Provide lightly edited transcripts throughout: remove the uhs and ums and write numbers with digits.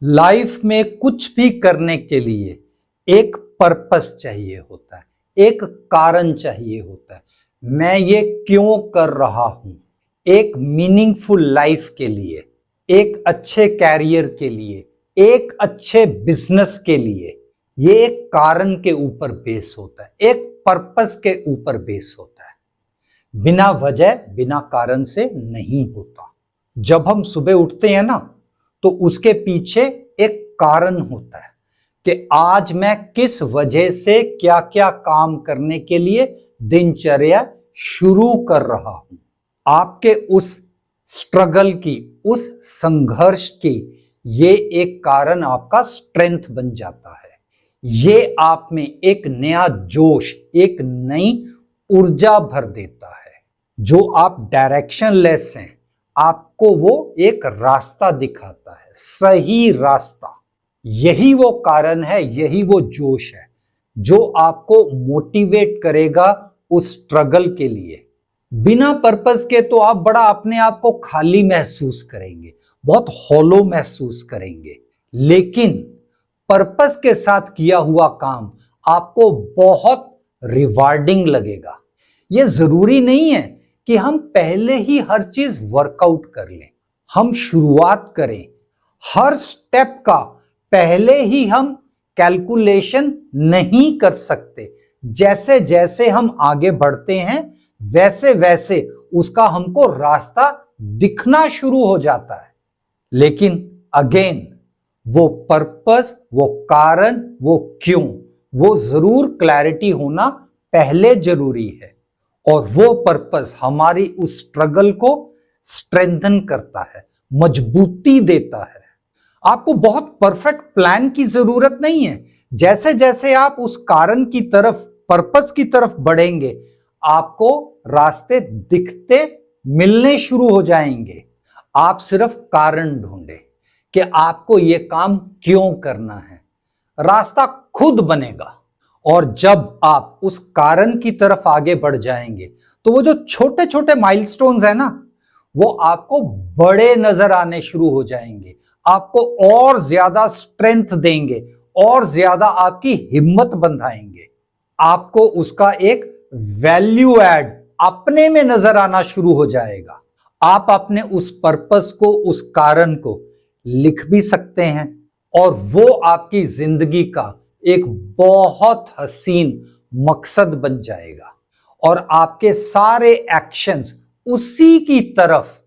Life में कुछ भी करने के लिए एक पर्पस चाहिए होता है, एक कारण चाहिए होता है। मैं ये क्यों कर रहा हूं? एक मीनिंगफुल लाइफ के लिए, एक अच्छे कैरियर के लिए, एक अच्छे बिजनेस के लिए, ये एक कारण के ऊपर बेस होता है, एक पर्पस के ऊपर बेस होता है। बिना वजह, बिना कारण से नहीं होता। जब हम सुबह उठते हैं ना, तो उसके पीछे एक कारण होता है कि आज मैं किस वजह से क्या क्या काम करने के लिए दिनचर्या शुरू कर रहा हूं। आपके उस स्ट्रगल की, उस संघर्ष की, ये एक कारण आपका स्ट्रेंथ बन जाता है। ये आप में एक नया जोश, एक नई ऊर्जा भर देता है। जो आप डायरेक्शन लेस हैं, आपको वो एक रास्ता दिखाता है, सही रास्ता। यही वो कारण है, यही वो जोश है जो आपको मोटिवेट करेगा उस स्ट्रगल के लिए। बिना पर्पस के तो आप बड़ा अपने आप को खाली महसूस करेंगे, बहुत हॉलो महसूस करेंगे। लेकिन पर्पस के साथ किया हुआ काम आपको बहुत रिवार्डिंग लगेगा। यह जरूरी नहीं है कि हम पहले ही हर चीज वर्कआउट कर लें। हम शुरुआत करें, हर स्टेप का पहले ही हम कैलकुलेशन नहीं कर सकते। जैसे जैसे हम आगे बढ़ते हैं, वैसे वैसे उसका हमको रास्ता दिखना शुरू हो जाता है। लेकिन अगेन, वो पर्पस, वो कारण, वो क्यों, वो जरूर क्लैरिटी होना पहले जरूरी है। और वो पर्पस हमारी उस स्ट्रगल को स्ट्रेंथन करता है, मजबूती देता है। आपको बहुत परफेक्ट प्लान की जरूरत नहीं है। जैसे जैसे आप उस कारण की तरफ, पर्पस की तरफ बढ़ेंगे, आपको रास्ते दिखते मिलने शुरू हो जाएंगे। आप सिर्फ कारण ढूंढे कि आपको यह काम क्यों करना है, रास्ता खुद बनेगा। और जब आप उस कारण की तरफ आगे बढ़ जाएंगे, तो वो जो छोटे छोटे माइलस्टोन्स है ना, वो आपको बड़े नजर आने शुरू हो जाएंगे, आपको और ज्यादा स्ट्रेंथ देंगे, और ज्यादा आपकी हिम्मत बंधाएंगे। आपको उसका एक वैल्यू ऐड अपने में नजर आना शुरू हो जाएगा। आप अपने उस पर्पस को, उस कारण को लिख भी सकते हैं, और वो आपकी जिंदगी का एक बहुत हसीन मकसद बन जाएगा। और आपके सारे एक्शंस उसी की तरफ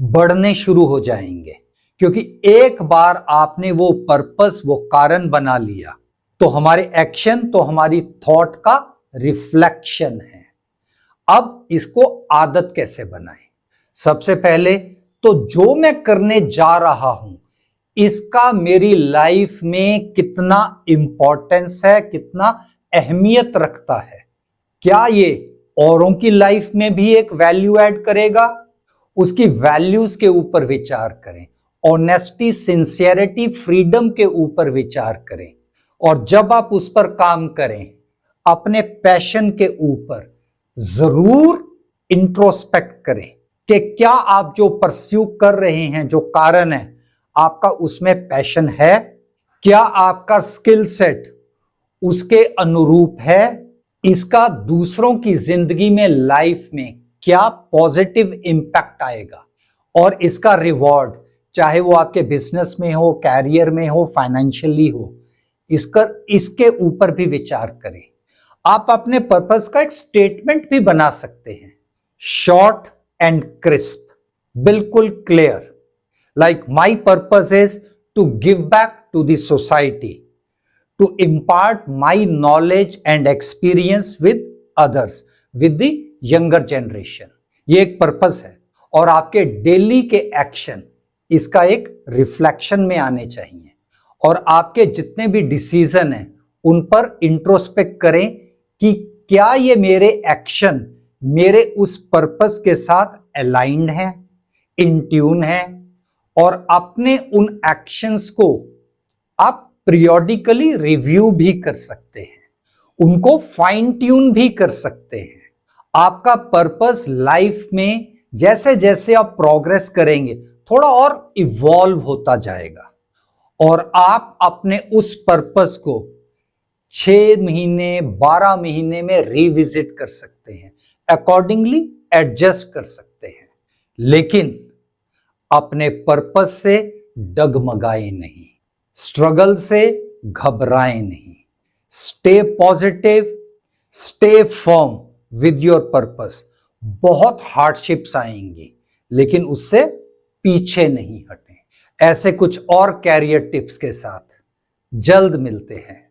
बढ़ने शुरू हो जाएंगे। क्योंकि एक बार आपने वो पर्पस, वो कारण बना लिया, तो हमारे एक्शन तो हमारी थॉट का रिफ्लेक्शन है। अब इसको आदत कैसे बनाएं? सबसे पहले तो जो मैं करने जा रहा हूं, इसका मेरी लाइफ में कितना इंपॉर्टेंस है, कितना अहमियत रखता है। क्या ये औरों की लाइफ में भी एक वैल्यू ऐड करेगा? उसकी वैल्यूज के ऊपर विचार करें। ऑनेस्टी, सिंसियरिटी, फ्रीडम के ऊपर विचार करें। और जब आप उस पर काम करें, अपने पैशन के ऊपर जरूर इंट्रोस्पेक्ट करें कि क्या आप जो परस्यू कर रहे हैं, जो कारण है, आपका उसमें पैशन है? क्या आपका स्किल सेट उसके अनुरूप है? इसका दूसरों की जिंदगी में, लाइफ में क्या पॉजिटिव इंपैक्ट आएगा? और इसका रिवॉर्ड, चाहे वो आपके बिजनेस में हो, कैरियर में हो, फाइनेंशियली हो, इसके ऊपर भी विचार करें। आप अपने पर्पस का एक स्टेटमेंट भी बना सकते हैं, शॉर्ट एंड क्रिस्प, बिल्कुल clear. Like my purpose is to give back to the society, to impart my knowledge and experience with others, with the younger generation. ये एक पर्पस है, और आपके डेली के एक्शन इसका एक रिफ्लेक्शन में आने चाहिए। और आपके जितने भी डिसीजन हैं, उन पर इंट्रोस्पेक्ट करें कि क्या ये मेरे एक्शन मेरे उस पर्पस के साथ अलाइंड है, इन ट्यून है। और अपने उन एक्शंस को आप पीरियोडिकली रिव्यू भी कर सकते हैं, उनको फाइन ट्यून भी कर सकते हैं। आपका पर्पस लाइफ में जैसे जैसे आप प्रोग्रेस करेंगे, थोड़ा और इवॉल्व होता जाएगा। और आप अपने उस पर्पस को 6 महीने 12 महीने में रिविजिट कर सकते हैं, अकॉर्डिंगली एडजस्ट कर सकते हैं, लेकिन अपने पर्पस से डगमगाए नहीं, स्ट्रगल से घबराए नहीं, stay positive, stay firm with your purpose. बहुत हार्डशिप्स आएंगी लेकिन उससे पीछे नहीं हटें। ऐसे कुछ और कैरियर टिप्स के साथ जल्द मिलते हैं।